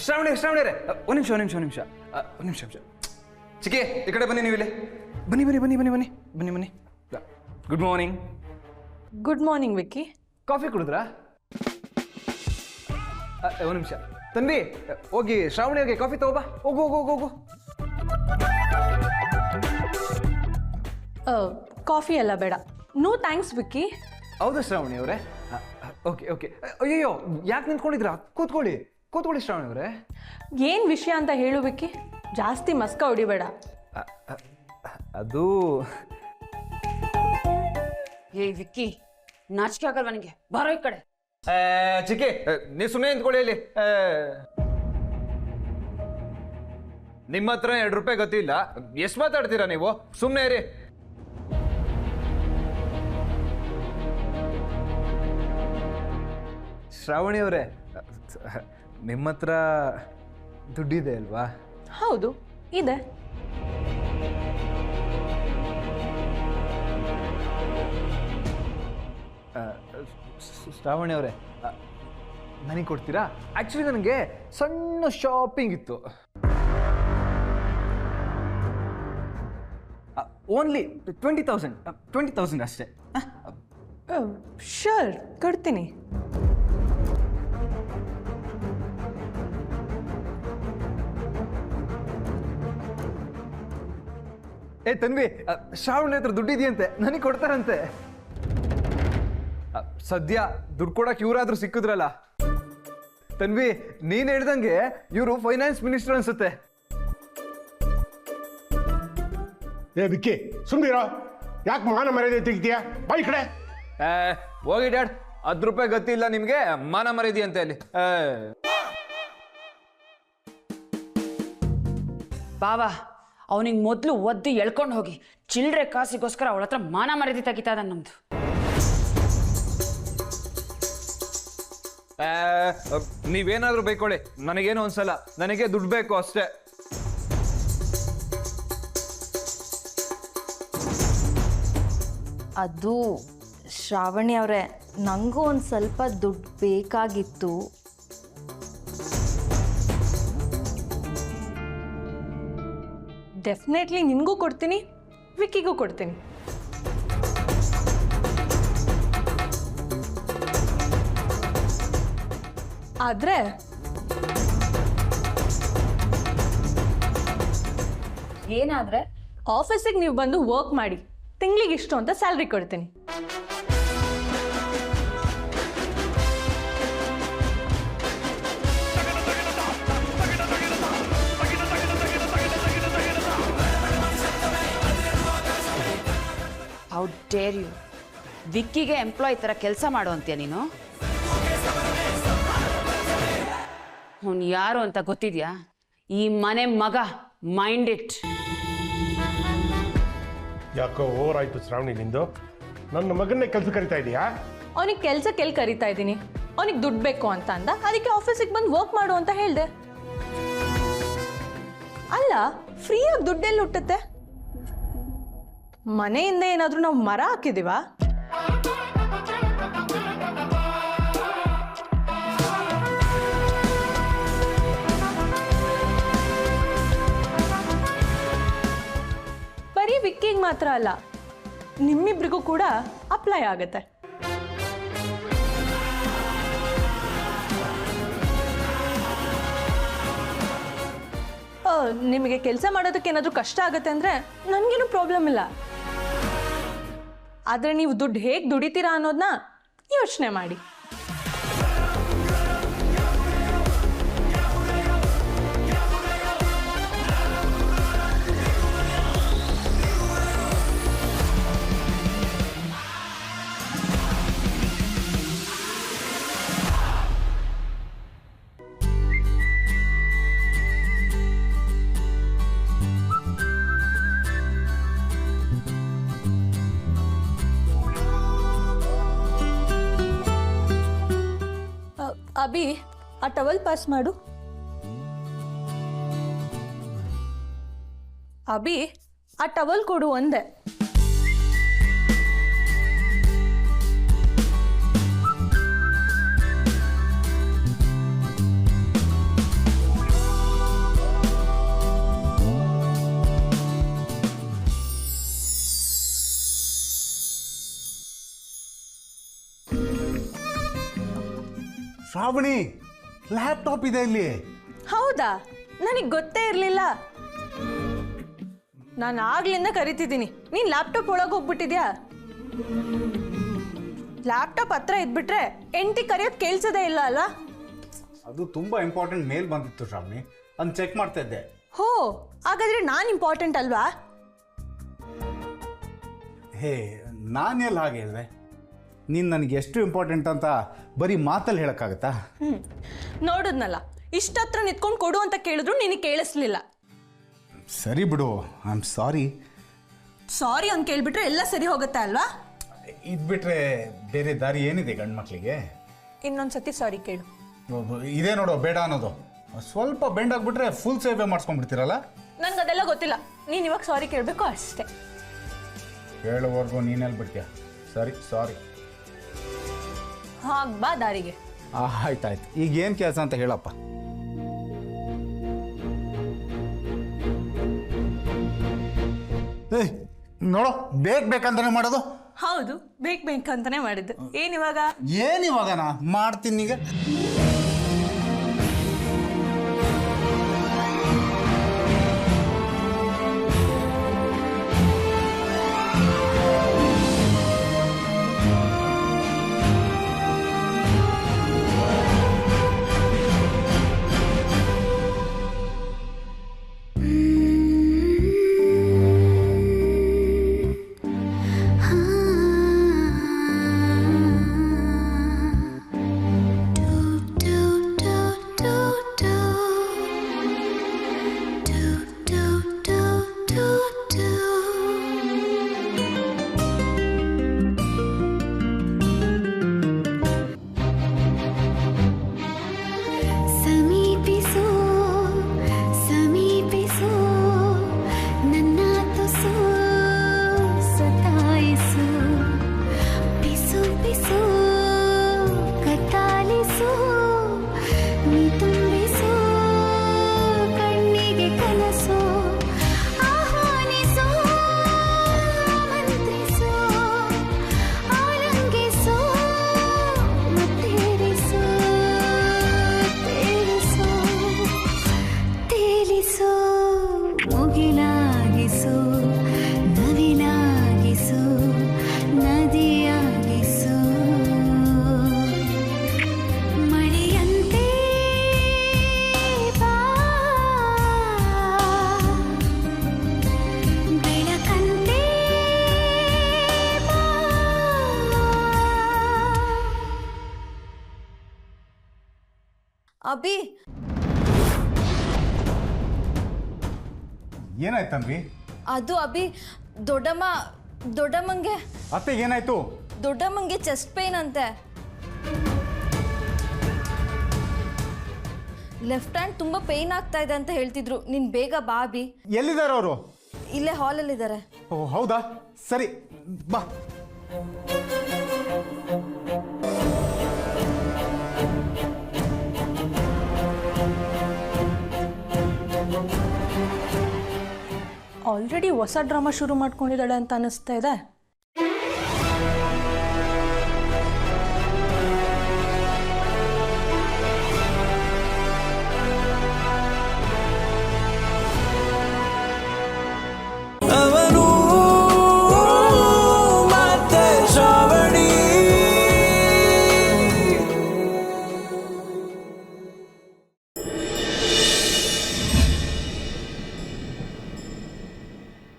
ಶ್ರಾವಣಿ ಒಂದು ನಿಮಿಷ ಚಿಕ್ಕಿ ಈ ಕಡೆ ಬನ್ನಿ, ನೀವು ಇಲ್ಲಿ ಬನ್ನಿ. Good morning. Good morning Vicky. Coffee ಕುಡಿದ್ರಾ? ಒಂದು ನಿಮಿಷ ತನ್ವಿ, ಹೋಗಿ ಶ್ರಾವಣಿಗೆ ಕಾಫಿ ತಗೋಬಾ. ಹೋಗು. ಕಾಫಿ ಎಲ್ಲ ಬೇಡ. No thanks Vicky. ಹೌದಾ ಶ್ರಾವಣಿ ಅವರೇ? ಓಕೆ. ಅಯ್ಯೋ, ಯಾಕೆ ನಿಂತ್ಕೊಂಡಿದ್ರಾ? ಕೂತ್ಕೊಳ್ಳಿ ಶ್ರಾವಣಿ ಅವರೇ. ಏನು ವಿಷಯ ಅಂತ ಹೇಳು ವಿಕ್ಕಿ. ಜಾಸ್ತಿ ಮಸ್ಕ ಹೊಡಿಬೇಡ. ಅದು ಏ ವಿಕ್ಕಿ, ನಾಚಿಕೆ ಆಗಲ್ವಾ ನಿಂಗೆ? ಬಾರೋ ಈ ಕಡೆ. ಚಿಕ್ಕಿ, ನೀವು ಸುಮ್ಮನೆ ನಿಂತ್ಕೊಳ್ಳಿ ಇಲ್ಲಿ. ನಿಮ್ಮ ಹತ್ರ 2 ರೂಪಾಯಿ ಗತಿ ಇಲ್ಲ. ಎಷ್ಟು ಮಾತಾಡ್ತೀರಾ ನೀವು? ಸುಮ್ಮನೆ ಇರಿ. ಶ್ರಾವಣಿ ಅವರೇ, ನಿಮ್ಮ ಹತ್ರ ದುಡ್ಡಿದೆ ಅಲ್ವಾ? ಹೌದು ಇದೆ. ಶ್ರಾವಣಿ ಅವರೇ, ನನಗೆ ಕೊಡ್ತೀರಾ? ಆ್ಯಕ್ಚುಲಿ ನನಗೆ ಸಣ್ಣ ಶಾಪಿಂಗ್ ಇತ್ತು. ಓನ್ಲಿ 20,000 ಅಷ್ಟೇ. ಶೋರ್, ಕೊಡ್ತೀನಿ. ತನ್ವಿ, ಶ್ರಾವಣಿ ಹತ್ರ ದುಡ್ಡಿದೆಯಂತೆ, ನನಗೆ ಕೊಡ್ತಾರಂತೆ. ಸದ್ಯ ದುಡ್ಡು ಕೊಡಕ್ಕೆ ಇವರಾದ್ರೂ ಸಿಕ್ಕಿದ್ರಲ್ಲ. ತನ್ವಿ, ನೀನ್ ಹೇಳ್ದಂಗೆ ಇವರು ಫೈನಾನ್ಸ್ ಮಿನಿಸ್ಟರ್ ಅನ್ಸುತ್ತೆ. ವಿಕ್ಕಿ ಸುಮ್ಮನಿರೋ, ಯಾಕೆ ಮಾನ ಮರ್ಯಾದೆ ತೆಗಿತೀಯಾ? ಬಾ ಈ ಕಡೆ. ಹೋಗಿ ಡ್ಯಾಡ್, 10 ರೂಪಾಯಿ ಗತಿ ಇಲ್ಲ ನಿಮ್ಗೆ, ಮಾನ ಮರ್ಯಾದೆ ಅಂತ ಅಲ್ಲಿ. ಬಾವಾ, ಅವನಿಗೆ ಮೊದಲು ಒದ್ದು ಎಳ್ಕೊಂಡು ಹೋಗಿ. ಚಿಲ್ಲರೆ ಕಾಸಿಗೋಸ್ಕರ ಅವಳ ಹತ್ರ ಮಾನ ಮರ್ಯಾದೆ ತೆಗಿತಾ ಇದ್ದಾನೆ ನಮ್ದು. ನೀವೇನಾದ್ರೂ ಬೈಕೊಳ್ಳಿ, ನನಗೇನು ಅನ್ಸಲ್ಲ. ನನಗೆ ದುಡ್ಡು ಬೇಕು ಅಷ್ಟೇ. ಅದು ಶ್ರಾವಣಿ ಅವರೇ, ನನಗೂ ಒಂದು ಸ್ವಲ್ಪ ದುಡ್ಡು ಬೇಕಾಗಿತ್ತು. ಡೆಫಿನೆಟ್ಲಿ ನಿನಗೂ ಕೊಡ್ತೀನಿ, ವಿಕ್ಕಿಗೂ ಕೊಡ್ತೀನಿ. ಆದರೆ ಏನಾದ್ರೆ? ಆಫೀಸಿಗೆ ನೀವು ಬಂದು ವರ್ಕ್ ಮಾಡಿ, ತಿಂಗಳಿಗೆ ಇಷ್ಟು ಅಂತ ಸ್ಯಾಲ್ರಿ ಕೊಡ್ತೀನಿ. How dare you! ವಿಕ್ಕಿಗೆ ಎಂಪ್ಲಾಯ್ ಥರ ಕೆಲಸ ಮಾಡು ಅಂತೀಯ ನೀನು? ಅವನು ಯಾರು ಅಂತ ಗೊತ್ತಿದ್ಯಾ? ಈ ಮನೆ ಮಗ. Mind it. ಯಾಕೋ ಓವರ್ ಆಯ್ತು ಶ್ರಾವಣಿ ನಿಂದು. ನನ್ನ ಮಗನ್ನೇ ಕೆಲಸ ಕರಿತಾ ಇದೀಯಾ? ಅವನಿಗೆ ಕೆಲ್ಸಕ್ಕೆ ಎಲ್ಲಿ ಕರಿತಾ ಇದ್ದೀನಿ? ಅವನಿಗೆ ದುಡ್ಡು ಬೇಕು ಅಂತ ಅಂದ, ಅದಕ್ಕೆ ಆಫೀಸಿಗೆ ಬಂದು ವರ್ಕ್ ಮಾಡು ಅಂತ ಹೇಳಿದೆ. ಅಲ್ಲ, ಫ್ರೀಯಾಗಿ ದುಡ್ಡೆಲ್ಲಿ ಹುಟ್ಟುತ್ತೆ? ಮನೆಯಿಂದ ಏನಾದರೂ ನಾವು ಮರ ಹಾಕಿದೀವಾ? ಬರೀ ವಿಕ್ಕಿಗೆ ಮಾತ್ರ ಅಲ್ಲ, ನಿಮ್ಮಿಬ್ರಿಗೂ ಕೂಡ ಅಪ್ಲೈ ಆಗತ್ತೆ. ನಿಮಗೆ ಕೆಲಸ ಮಾಡೋದಕ್ಕೆ ಏನಾದರೂ ಕಷ್ಟ ಆಗುತ್ತೆ ಅಂದರೆ ನನಗೇನು ಪ್ರಾಬ್ಲಮ್ ಇಲ್ಲ. ಆದರೆ ನೀವು ದುಡ್ಡು ಹೇಗೆ ದುಡಿತೀರಾ ಅನ್ನೋದನ್ನ ಯೋಚನೆ ಮಾಡಿ. ಅಭಿ, ಆ ಟವಲ್ ಪಾಸ್ ಮಾಡು. ಅಭಿ, ಆ ಟವಲ್ ಕೊಡು ಅಂದೆ. ಶ್ರಾವಣಿ, ಲ್ಯಾಪ್ಟಾಪ್ ಇದೆ ಇಲ್ಲಿ. ಹೌದಾ, ನನಗೆ ಗೊತ್ತೇ ಇರಲಿಲ್ಲ. ನಾನು ಆಗ್ಲಿಂದ ಕರಿತಿದ್ದೀನಿ, ನೀನು ಲ್ಯಾಪ್ಟಾಪ್ ಒಳಗೆ ಹೋಗ್ಬಿಟ್ಟಿದ್ಯಾ? ಲ್ಯಾಪ್ಟಾಪ್ ಹತ್ರ ಇದ್ಬಿಟ್ರೆ ಎಂಟಿ ಕರೆಯೋದು ಕೇಳಿಸೋದೇ ಇಲ್ಲ ಅಲ್ಲ? ಅದು ತುಂಬಾ ಇಂಪಾರ್ಟೆಂಟ್ ಮೇಲ್ ಬಂದಿತ್ತು ಶ್ರಾವಣಿ, ಅದನ್ನ ಚೆಕ್ ಮಾಡ್ತಾ ಇದ್ದೆ. ಹೋ, ಹಾಗಾದ್ರೆ ನಾನು ಇಂಪಾರ್ಟೆಂಟ್ ಅಲ್ವಾ? ಹೇ, ನಾನೆಲ್ಲ ಹಾಗೆ ಹೇಳಿದೆ? ನೀನು ನನಗೆ ಎಷ್ಟು ಇಂಪಾರ್ಟೆಂಟ್ ಅಂತ ಬರೀ ಮಾತಲ್ಲಿ ಹೇಳೋಕ್ಕಾಗತ್ತಾ? ನೋಡಿದ್ನಲ್ಲ, ಇಷ್ಟತ್ರ ನಿಂತ್ಕೊಂಡು ಕೊಡು ಅಂತ ಕೇಳಿದ್ರು ನಿನಗೆ ಕೇಳಿಸ್ಲಿಲ್ಲ. ಸರಿ ಬಿಡು, ಐ ಆಮ್ ಸಾರಿ. ಸಾರಿ ಅಂತ ಕೇಳ್ಬಿಟ್ರೆ ಎಲ್ಲ ಸರಿ ಹೋಗುತ್ತೆ ಅಲ್ವಾ? ಇದ್ಬಿಟ್ರೆ ಬೇರೆ ದಾರಿ ಏನಿದೆ ಗಂಡು ಮಕ್ಕಳಿಗೆ? ಇನ್ನೊಂದ್ಸತಿ ಸಾರಿ ಕೇಳು. ಇದೇ ನೋಡು ಬೇಡ ಅನ್ನೋದು. ಸ್ವಲ್ಪ ಬೆಂಡ್ ಆಗಿಬಿಟ್ರೆ ಫುಲ್ ಸೇವೆ ಮಾಡಿಸ್ಕೊಂಡ್ಬಿಡ್ತೀರಲ್ಲ. ನನ್ಗೆ ಅದೆಲ್ಲ ಗೊತ್ತಿಲ್ಲ, ನೀನು ಇವಾಗ ಸಾರಿ ಕೇಳಬೇಕು ಅಷ್ಟೇ. ಹೇಳೋವರೆಗೂ ನೀನೆಲ್ಲಿ ಬಿಡ್ತೀಯ? ಸರಿ, ಸಾರಿ. ಹಾಗೆ ಬಾ ದಾರಿಗೆ. ಆಯ್ತಾಯ್ತು, ಈಗ ಏನು ಕೆಲಸ ಅಂತ ಹೇಳಪ್ಪ. ಏಯ್ ನೋಡು, ಬೇಕಂತಾನೆ ಮಾಡೋದು. ಹೌದು, ಬೇಕಂತಾನೆ ಮಾಡಿದ್ದು. ಏನಿವಾಗ? ಏನಿವಾಗ ಮಾಡ್ತೀನಿ ಈಗ. ಅಭಿ, ಏನಾಯ್ತನ್ವಿ? ಅದು ಅಭಿ, ದೊಡ್ಡಮ್ಮಂಗೆ ಅತ್ತೆ ಏನಾಯ್ತು? ದೊಡ್ಡಮ್ಮಂಗೆ ಚೆಸ್ಟ್ ಪೇನ್ ಅಂತೆ. ಲೆಫ್ಟ್ ಹ್ಯಾಂಡ್ ತುಂಬಾ ಪೇನ್ ಆಗ್ತಾ ಇದೆ ಅಂತ ಹೇಳ್ತಿದ್ರು. ನೀನ್ ಬೇಗ ಬಾ ಅಭಿ. ಎಲ್ಲಿದ್ದಾರೆ ಅವರು? ಇಲ್ಲೇ ಹಾಲಲ್ಲಿದ್ದಾರೆ. ಓ ಹೌದಾ, ಸರಿ ಬಾ. ಆಲ್ರೆಡಿ ಹೊಸ ಡ್ರಾಮಾ ಶುರು ಮಾಡ್ಕೊಂಡಿದ್ದಾಳೆ ಅಂತ ಅನಿಸ್ತಾ ಇದೆ.